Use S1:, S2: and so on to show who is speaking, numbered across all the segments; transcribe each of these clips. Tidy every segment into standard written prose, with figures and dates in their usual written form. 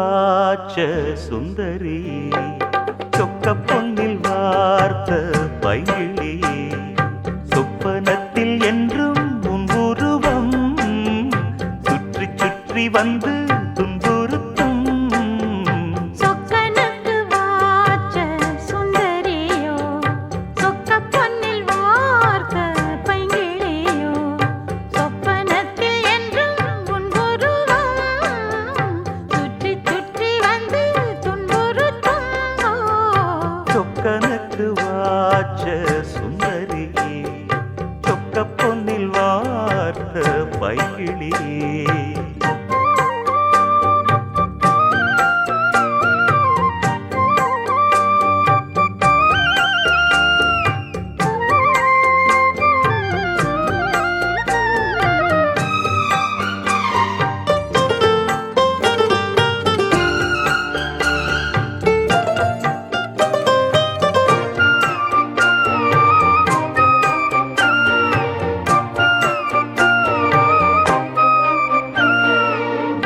S1: வாச்ச சுந்தரி சொக்க பொன்னில் வார்த்த பைகிளி சொப்பனத்தில் என்றும் உன் உருவம் சுற்றி சுற்றி வந்து துன்புறுத்தும்
S2: சொக்கனுக்கு வாச்ச சுந்தரியோ சொக்க பொன்னில் வார்த்த பைங்கிளியோ சொப்பனத்தில் என்றும் உன் உருவம் சுற்றி சுற்றி வந்து துன்புறுத்தும்
S1: சொக்கனுக்கு வாச்ச சுந்தரி சொக்க பொன்னில் வார்த்த பைகிளி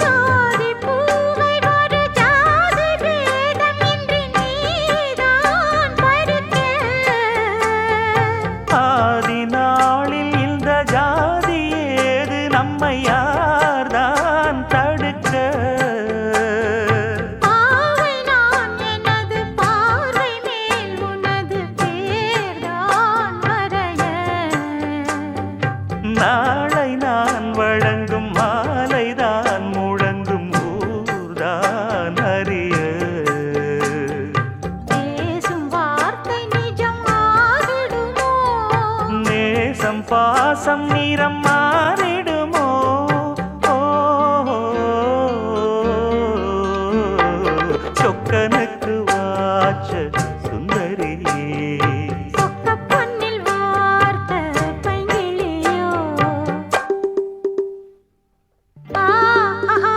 S2: ஜாதி பூவை ஒரு ஜாதி பேதம் இன்றி நீதான் பருக்க
S1: ஆதி நாளில் இந்த ஜாதி ஏது நம்மை யார்தான் தடுக்க
S2: பாவை நான் எனது பார்வை மேல் உனது பேர்தான் வரைய
S1: நாளை நான் வழங்கும் மாலைதான் முழங்கும் ஊர்தான் அறிய
S2: பேசும் வார்த்தை நிஜம் ஆகிடுமோ
S1: நேசம் பாசம் நிறம் மாறிடுமோ ஓ, சொக்கனுக்கு வாச்ச சுந்தரி
S2: சொக்க பொன்னில் வார்த்த பைங்கிளியோ ஆஹா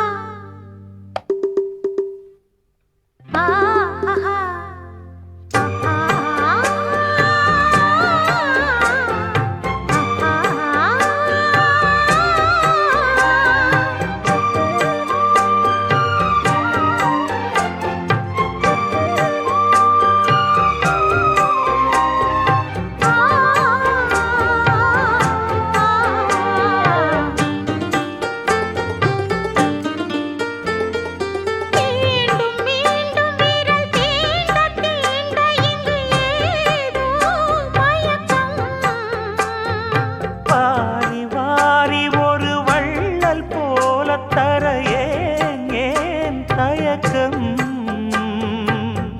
S2: ஆஹா மீண்டும் மீண்டும் விரல் தீண்ட தீண்ட இங்கு ஏதோ மயக்கம்
S1: வாரி வாரி ஒரு வள்ளல் போல தர ஏன் தயக்கம்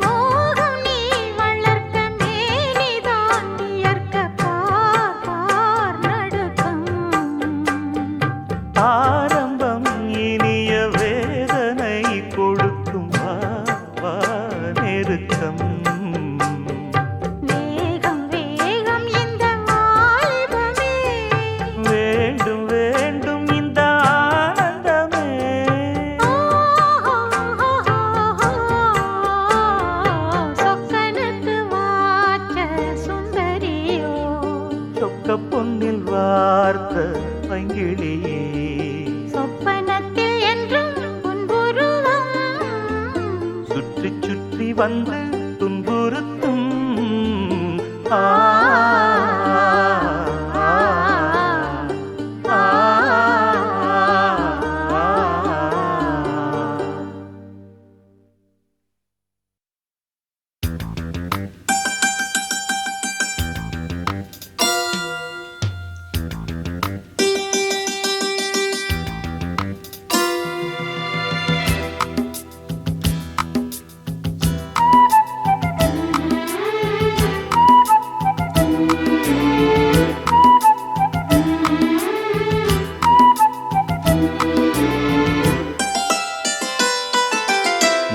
S2: மோகம் நீ வளர்க்க மேனிதான் இயற்க பார் நடுக்கம்
S1: ஆரம்பம் இனிய வேதனை கொடுக்கும் வா நெருக்கம்
S2: வேகம் வேகம் இந்த வாலிபமே
S1: வேண்டும் வேண்டும் இந்த ஆனந்தமே
S2: சொக்கனுக்கு வாச்ச சுந்தரியோ
S1: சொக்க பொன்னில் வார்த்த பைங்கிளியே
S2: சொப்பனத்தில் என்றும் உன் உருவம்
S1: சுற்றி சுற்றி வந்து துன்புறுத்தும் ஆ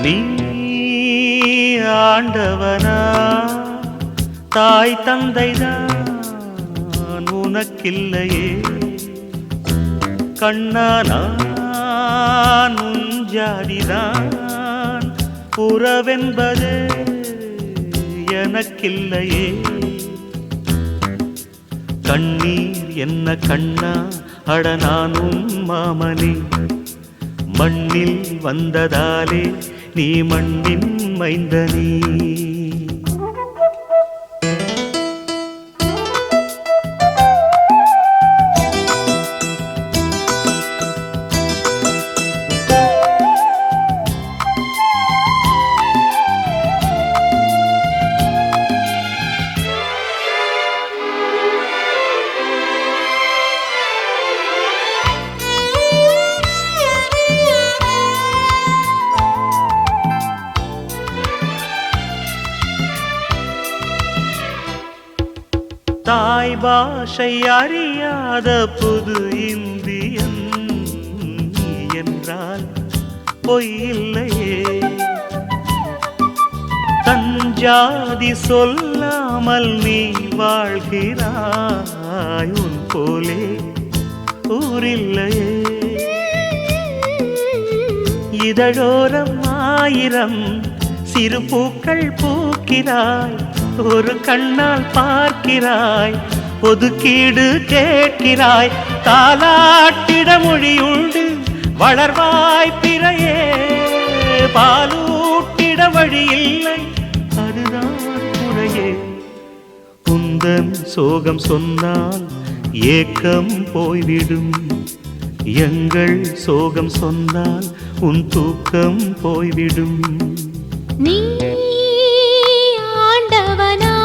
S1: நீ ஆண்டவனா தாய் தந்தைதான் உனக்கில்லையே கண்ணானான் உன் ஜாதிதான் உறவென்பது எனக்கில்லையே கண்ணீர் என்ன கண்ணா அட நானும் மாமனே மண்ணில் வந்ததாலே நீ மண்ணின் மைந்தனே. தாய் பாஷை அறியாத புது இந்தியன் நீ என்றால் பொய்யில்லையே. தஞ்சாதி சொல்லாமல் நீ வாழ்கிறாய், உன் போலே ஊரில்லையே. இதழோரம் ஆயிரம் சிறு பூக்கள் பூக்கிறாய், ஒரு கண்ணால் பார்க்கிறாய், ஒதுக்கீடு கேட்கிறாய். தாலாட்டிட மொழியுண்டு வளர்வாய் பிறையே, பாலூட்டிட வழியில்லை அதுதான் குறையே. உந்தன் சோகம் சொன்னால் ஏக்கம் போய்விடும், எங்கள் சோகம் சொன்னால் உன் தூக்கம் போய்விடும்.
S2: நீ ஆண்டவனா,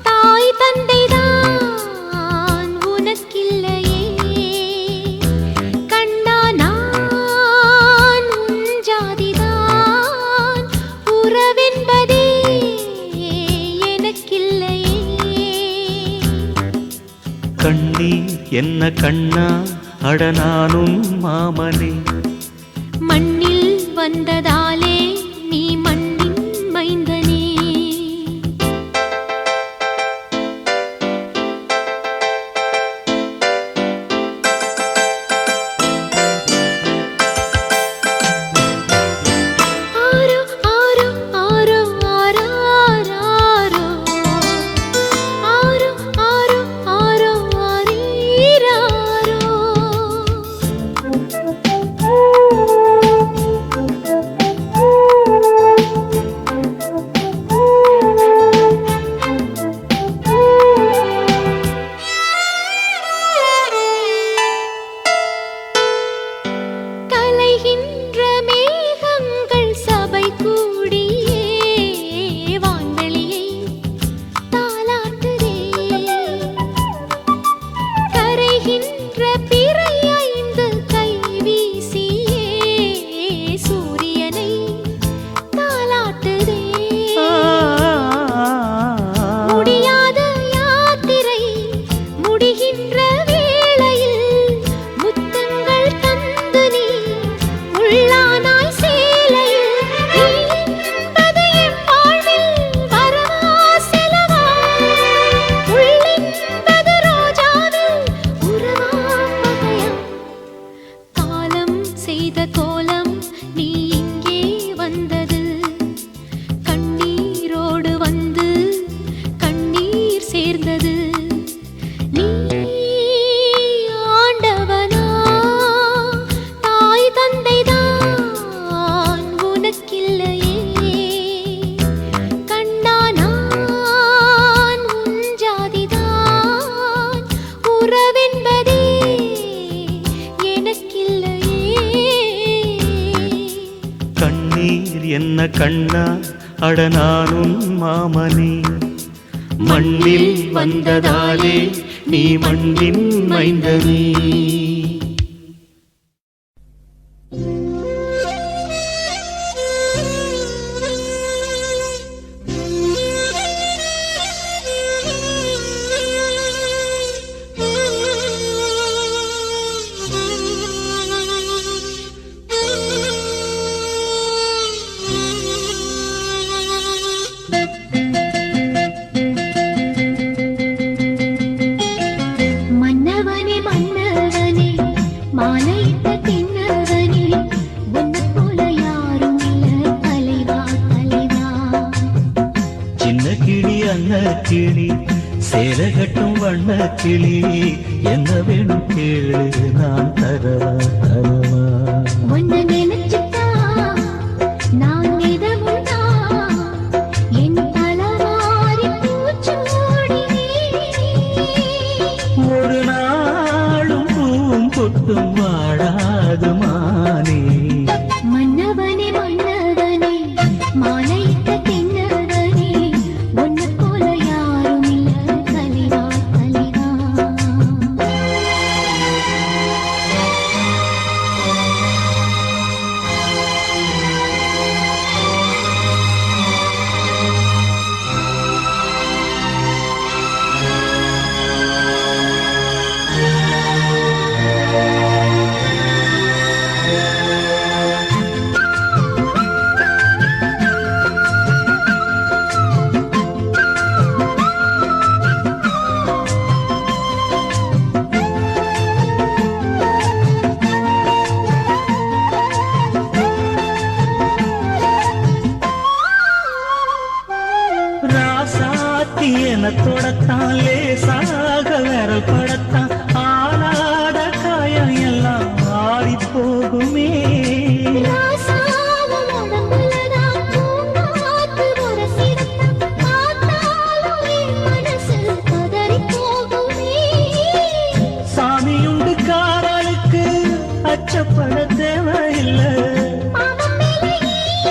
S2: தாய் தந்தைதான் உனக்கில்லையே. கண்ணா நான் உன் ஜாதிதான், உறவென்பதே எனக்கில்லையே.
S1: கண்ணீர் என்ன கண்ணா, அட நானும் மாமனே.
S2: மண்ணில் வந்ததாலே நீ மண்ணின் மைந்தனே. ஆரோ ஆரோ ஆரோ ஆராரோ, ஆரோ ஆரோ ஆரோ ஆரீராரோ. கலைகின்ற மேகங்கள் சபை கூடியே வான்வெளியை தாலாட்டுதே. கரைகின்ற பிறை ஐந்து கை வீசியே சூரியனை தாலாட்டுதே. முடியாத யாத்திரை முடிகின்ற வேளையில் முத்தங்கள் தந்து நீ உள்ளானாய் சேலையில். நீ என்பது என் வாழ்வில் வரவா செலவா, உள்ளென்பது ரோஜாவில் உறவா பகையா. காலம் செய்த கோலம் நீ இங்கே வந்தது, கண்ணீரோடு வந்து கண்ணீர் சேர்ந்தது. நீ ஆண்டவனா, தாய் தந்தைதான் உனக்கில்லையே. கண்ணா நான் உன் ஜாதிதான், உறவென்பதே எனக்கில்லையே.
S1: கண்ணீர் என்ன கண்ணா, அட நானும் மாமனே. மண்ணில் வந்ததாலே நீ மண்ணின் மைந்தனே.
S2: மன்னவனே மன்னவனே, மாலையிட்ட தின்னவனே, உன்னைப் போல யாரும் இல்ல தலைவா தலைவா.
S1: சின்ன கிளி அன்ன கிளி சேரகட்டும் வண்ண கிளி, என்ன வேணும் கேளு நான் தரவா தரவா.
S2: உன்னை நினைச்சுட்டா நான் நிதமுதான் என் தலவாரி பூச்சூடினே.
S1: ஒரு நாளும் பூவும் பொட்டும் வாடாது மானே.
S2: மன்னவனே மன்னவனே மாலையிட்ட தென்னவனே உன்னை போல யாரும் இல்ல தலைவா தலைவா.
S1: ராசாத்தி என தொடத்தான் லேசாக விரல் படத்தான் ஆளாத காயம் எல்லாம் ஆறி போகுமே.
S2: ராசாவும் உடம்புலதான் பூங்காத்து உரசிடத்தான் பார்த்தாலும் என் மனசு பதறிப் போகுமே.
S1: சாமியுண்டு காவலுக்கு அச்சப்பட தேவையில்லை.
S2: அவன் மேலே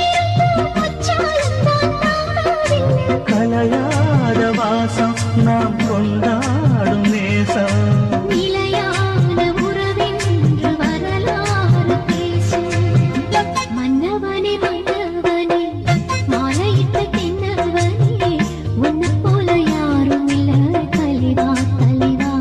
S2: ஈர்ப்பு வச்சாலும்தான் தாங்காதில்லை.
S1: கலையாத வாசம் நாம் கொண்டாடும் நேசம்.
S2: நிலையான உறவென்று வரலாறு பேசும். மன்னவனே மன்னவனே மாலையிட்ட தென்னவனே உன்னை போல யாரும் இல்ல தலைவா தலைவா.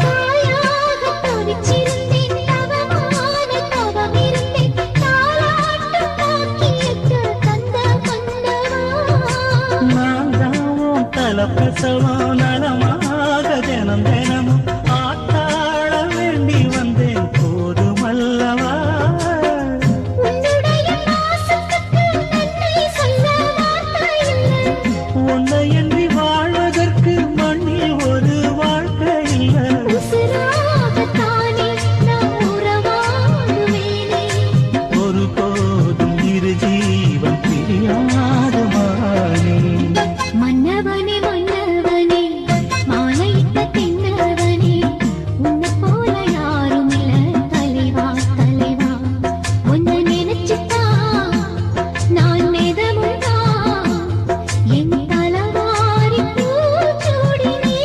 S2: தாயாக தவிச்சிருந்தேன் தவமான தவமிருந்தேன் தாலாட்டும் பாக்கியத்து தந்த மன்னவா.
S1: நான் தாவும் தலப்பிரசவம் நலமாக தினம் தினமும் ஆத்தாள வேண்டி வந்தேன் போதுமல்லவா.
S2: உன்னுடைய பாசத்துக்கு நன்றி சொல்ல வார்த்தை இல்லை.
S1: உன்னை என்று வாழ்வதற்கு மண்ணில் ஒரு வாழ்க்கை இல்லை.
S2: உசுராகத்தானே நான் உறவாடுவேனே.
S1: ஒருபோதும் இரு ஜீவன் பிரியாது மானே.
S2: மன்னவனே மன்னவனே மாலையிட்ட தென்னவனே உன்னை போல யாரும் இல்ல தலைவா தலைவா. உன்னை நினைச்சுட்டா நான் நிதமுதான் என் தலவாரி பூச்சூடினே.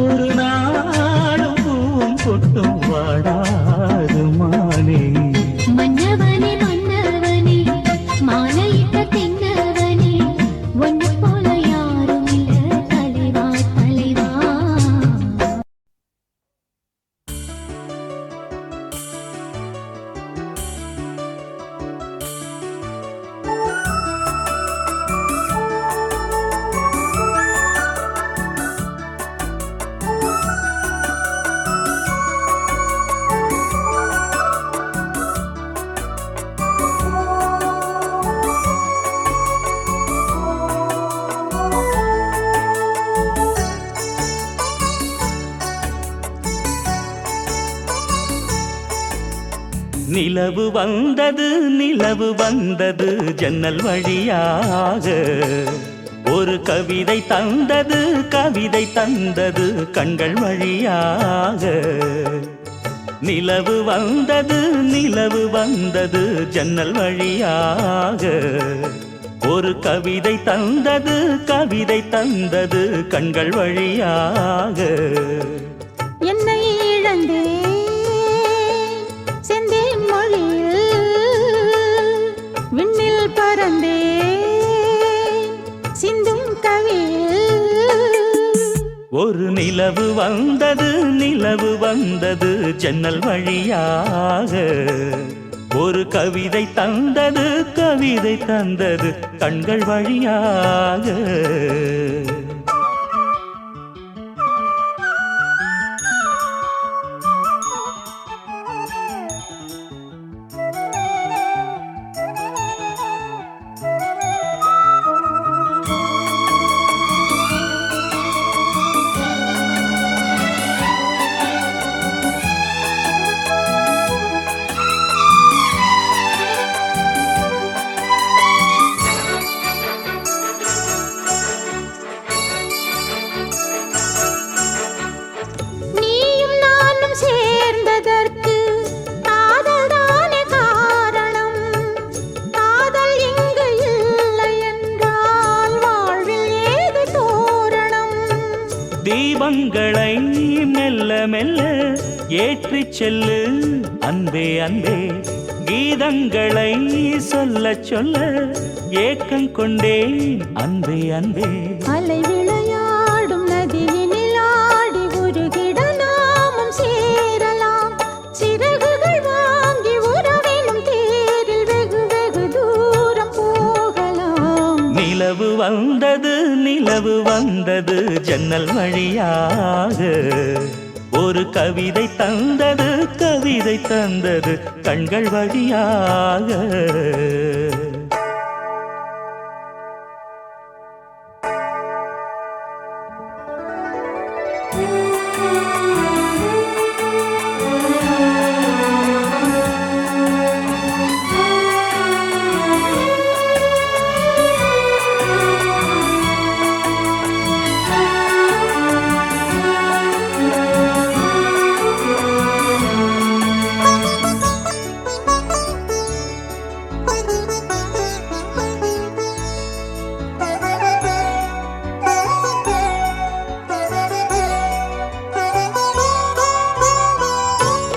S1: ஒரு நாளும் பூவும் பொட்டும் வாடாது மானே.
S2: மன்னவனே மன்னவனே மாலையிட்ட தென்னவனே உன்னை போல யாரும் இல்ல தலைவா தலைவா.
S1: நிலவு வந்தது ஜன்னல் வழியாக. ஒரு கவிதை தந்தது கண்கள் வழியாக. நிலவு வந்தது ஜன்னல் வழியாக. ஒரு கவிதை தந்தது கண்கள் வழியாக.
S3: என்னை இழந்தே
S1: ஒரு நிலவு வந்தது நிலவு வந்தது ஜன்னல் வழியாக ஒரு கவிதை தந்தது கவிதை தந்தது கண்கள் வழியாக
S2: நீயும் நானும் சேர்ந்ததற்கு காதல் தானே காரணம். காதல் இங்கு இல்லை என்றால் வாழ்வில் ஏது தோரணம்?
S1: தீபங்களை மெல்ல மெல்ல ஏற்றிச் செல்லு அன்பே அன்பே கீதங்களை சொல்ல சொல்ல ஏக்கம் கொண்டேன் அன்பே அன்பே
S2: அலை விளையாடும் நதியினில் ஆடி உருகிட நாமும் சேரலாம். சிறகுகள் வாங்கி உறவினும் தேரில் வெகு வெகு தூரம் போகலாம்.
S1: நிலவு வந்தது ஜன்னல் வழியாக ஒரு கவிதை தந்தது கவிதை தந்தது கண்கள் வழியாக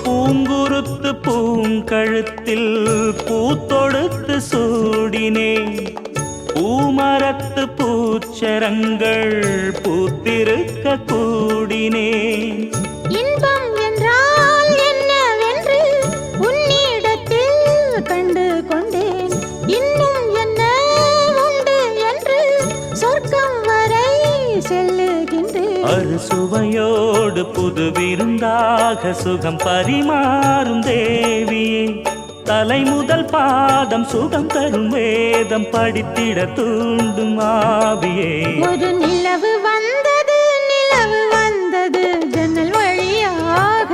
S1: பூங்குருத்து பூங்கழுத்தில் பூத்தொடுத்து சூடினே பூமரத்து பூச்சரங்கள் பூத்திருக்க கூடினே
S2: இன்பம் என்றால் என்னவென்று உன்னிடத்தில் கண்டு கொண்டேன். இன்னும் என்ன உண்டு என்று சொர்க்கம் வரை செல்லுகின்றேன்.
S1: அறுசுவையோடு புது விருந்தாக சுகம் பரிமாறும் தேவியே தலை முதல் பாதம் சுகம் தரும் வேதம் படித்திட தூண்டும் ஆவியே
S2: ஒரு நிலவு வந்தது ஜன்னல் வழியாக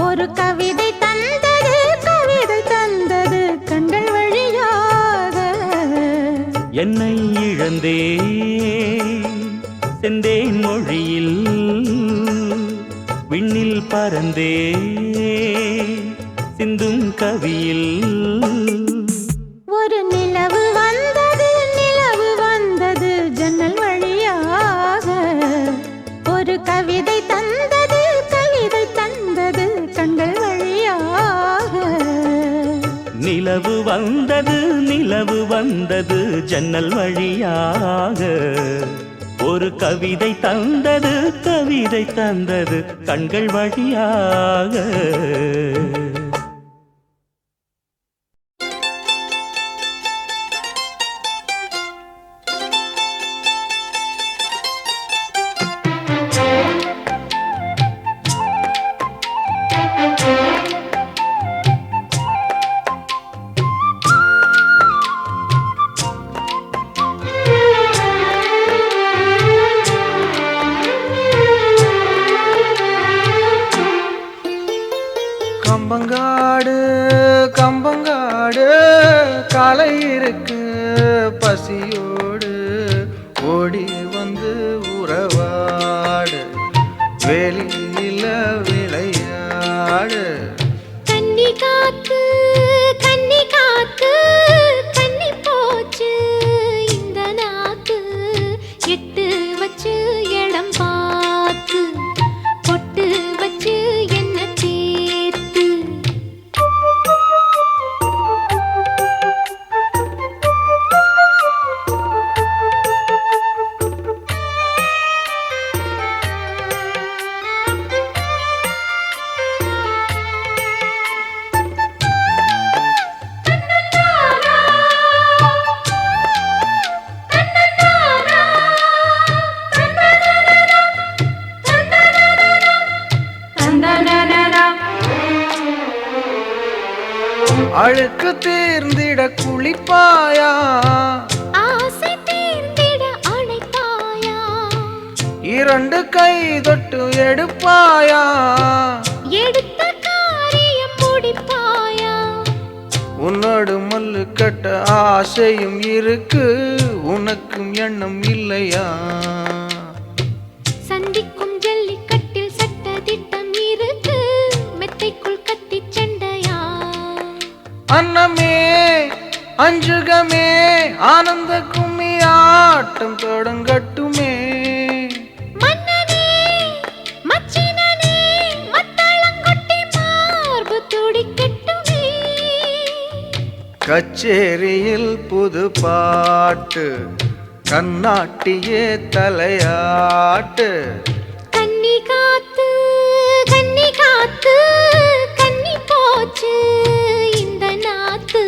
S2: ஒரு கவிதை தந்தது கவிதை தந்தது கண்கள் வழியாக.
S1: என்னை இழந்தே செந்தேன் மொழியில் விண்ணில் பறந்தே சிந்தும் கவியில்
S2: ஒரு நிலவு வந்தது ஜன்னல் வழியாக ஒரு கவிதை தந்தது கவிதை தந்தது கண்கள் வழியாக.
S1: நிலவு வந்தது ஜன்னல் வழியாக ஒரு கவிதை தந்தது கவிதை தந்தது கண்கள் வழியாக
S3: கம்பங்காடு கம்பங்காடு காலை இருக்கு பசியோடு ஓடி வந்து உறவாடு வெளியில விளையாடு.
S2: கன்னி காத்து கன்னி போச்சு இந்த நாக்கு எட்டு வச்சு இடம் பார்த்து பொட்டு வச்சு என்ன சேர்த்து.
S3: தீர்ந்திட குளிப்பாயா
S2: ஆசை தீர்ந்திட அணைப்பாயா
S3: இரண்டு கை தொட்டு எடுப்பாயா
S2: எடுத்த காரியம் முடிப்பாயா
S3: உன்னோடு மல்லு கட்ட ஆசையும் இருக்கு உனக்கும் எண்ணம் இல்லையா
S2: சந்திக்கும் ஜல்லிக்கட்டில் சட்ட திட்டம் இருக்கு மெத்தைக்குள் கத்தி சண்டையா
S3: அன்னமே அஞ்சுகமே ஆனந்த கும்மி ஆட்டம் தொடங்கட்டுமே
S2: மன்னனே மச்சினனே மத்தளங்கொட்டி மார்பு துடிக்கட்டுமே
S3: கச்சேரியில் புது பாட்டு கண்ணாட்டியே தலையாட்டு
S2: கன்னி காத்து கன்னி காத்து கன்னி போச்சு இந்த நாத்து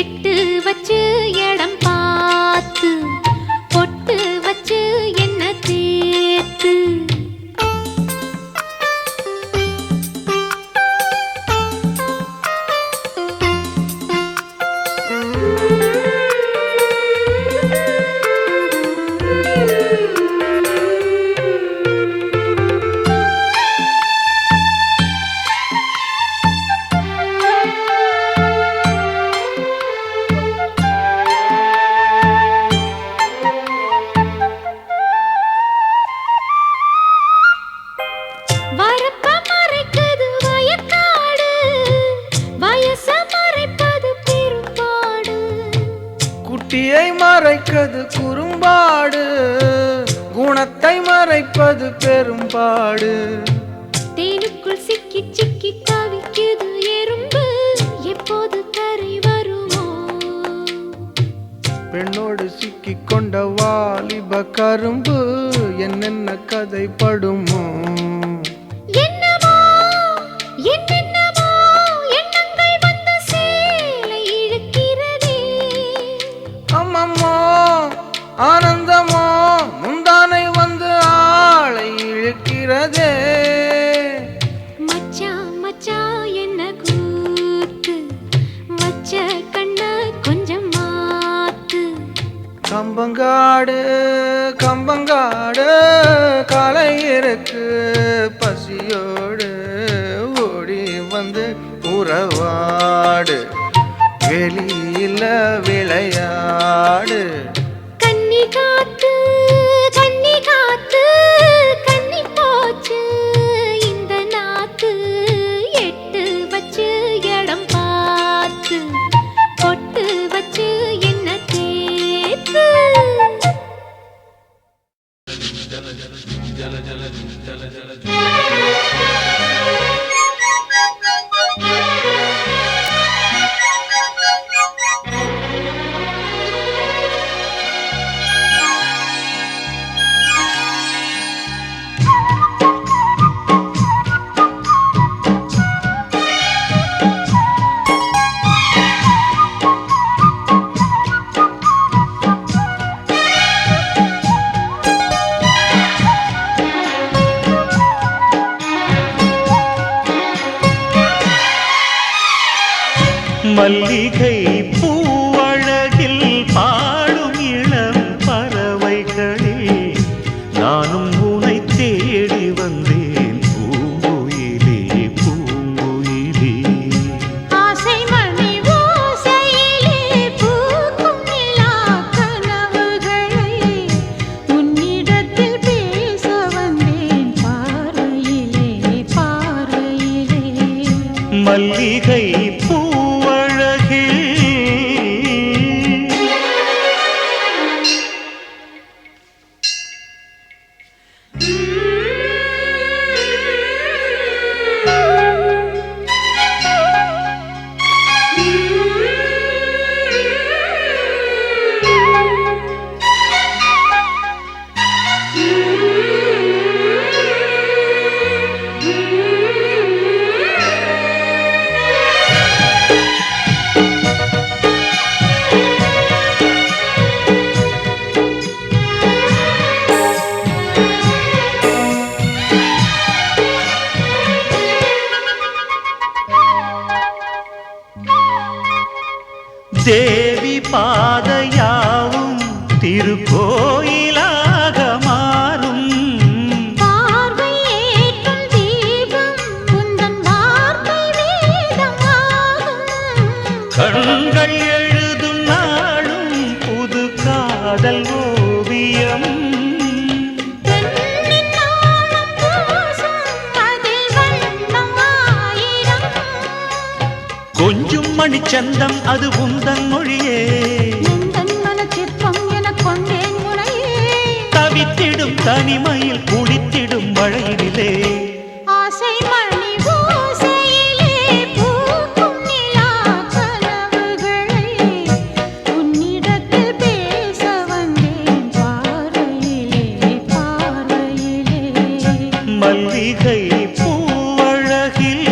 S2: எட்டு வச்சு இடம் பார்த்து பொட்டு வச்சு என்ன தேத்து வரப்ப மறைக்குது வயக்காடு வயச மறைப்பது பெரும்பாடு
S3: குட்டியை மறைப்பது குறும்பாடு குணத்தை மறைப்பது பெரும்பாடு
S2: தேனுக்குள் சிக்கி சிக்கி தவிக்குது எறும்பு எப்போது கரை வருமோ
S3: பெண்ணோடு சிக்கி கொண்ட வாலிப கரும்பு என்னென்ன கதைப்படுமோ
S2: என்னமோ என்னென்னமோ எண்ணங்கள் வந்து சேலை இழுக்கிறதே
S3: அம்மம்மோ ஆனந்தமோ முந்தானை வந்து ஆளை இழுக்கிறதே
S2: மச்சான் மச்சான் என்ன கூத்து வச்ச கண்ண கொஞ்சம் மாத்து
S3: கம்பங்காடு கம்பங்காடு காலை இருக்கு பசியோடு ஓடி வந்து உறவாடு வெளியில விளையாடு
S2: கன்னி காத்து கன்னி காத்து கன்னி போச்சு இந்த நாத்து எட்டு வச்சு இடம் பார்த்து பொட்டு வச்சு என்ன தேத்து
S1: மல்லிகை பூவழகில் பாடும் இளம் பறவைகளில் நானும் உனை தேடி வந்தேன் பூங்குயிலே பூங்குயிலே
S2: ஆசை மணி ஓசையிலே பூக்கும் நிலா கனவுகளை உன்னிடத்தில் பேச வந்தேன் பார்வையிலே பார்வையிலே
S1: மல்லிகை பூவழகில் தேவி பாதையாவும் திருக்கோயிலாக மாறும்.
S2: பார்வை ஏற்றும் தீபம் உந்தன் வார்த்தை வேதமாகும்.
S1: கண்கள் எழுதும் நாளும் புது காதல் ஓவியம்.
S2: பெண்ணின் நாணம் பூசும் அதில் வண்ணம் ஆயிரம்.
S1: கொஞ்சும் மணிச்சந்தம் அது உந்தன் மொழியே.
S2: எந்தன் மனச்சிற்பம் எனக் கொண்டேன் முனையே.
S1: தவித்திடும் தனிமையில் குளித்திடும் மழையிலே.
S2: ஆசை மணி ஓசையிலே பூக்கும் நிலா கனவுகளை உன்னிடத்தில் பேச வந்தேன் பார்வையிலே பார்வையிலே.
S1: மல்லிகை பூவழகில்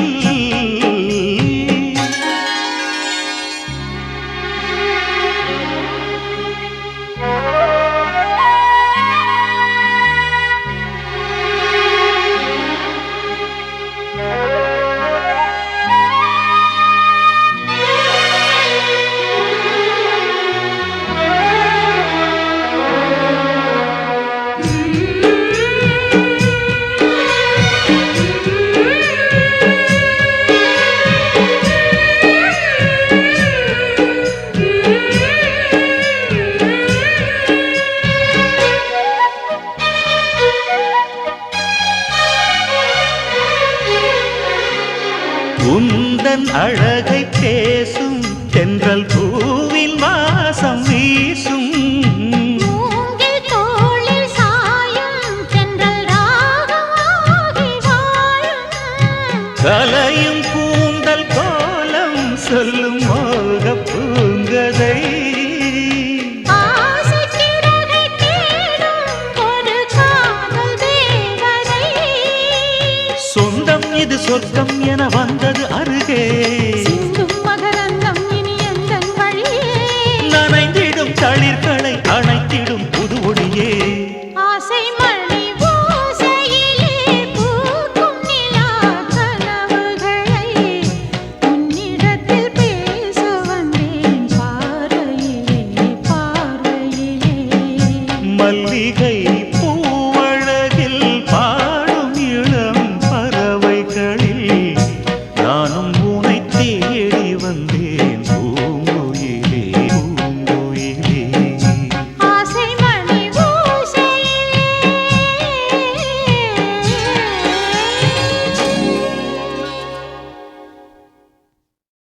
S1: உந்தன் அழகை பேசும் தென்றல் பூவின் வாசம் வீசும்.
S2: மூங்கில் தோளில் சாயும் தென்றல் ராகமாகி வாழும்.
S1: கலையும் கூந்தல் கோலம் சொல்லும் மோக பூங்கதை.
S2: ஆசை சிறகை தேடும் ஒரு காதல் தேவதை.
S1: சொந்தம் இது சொர்க்கம் என வந்தது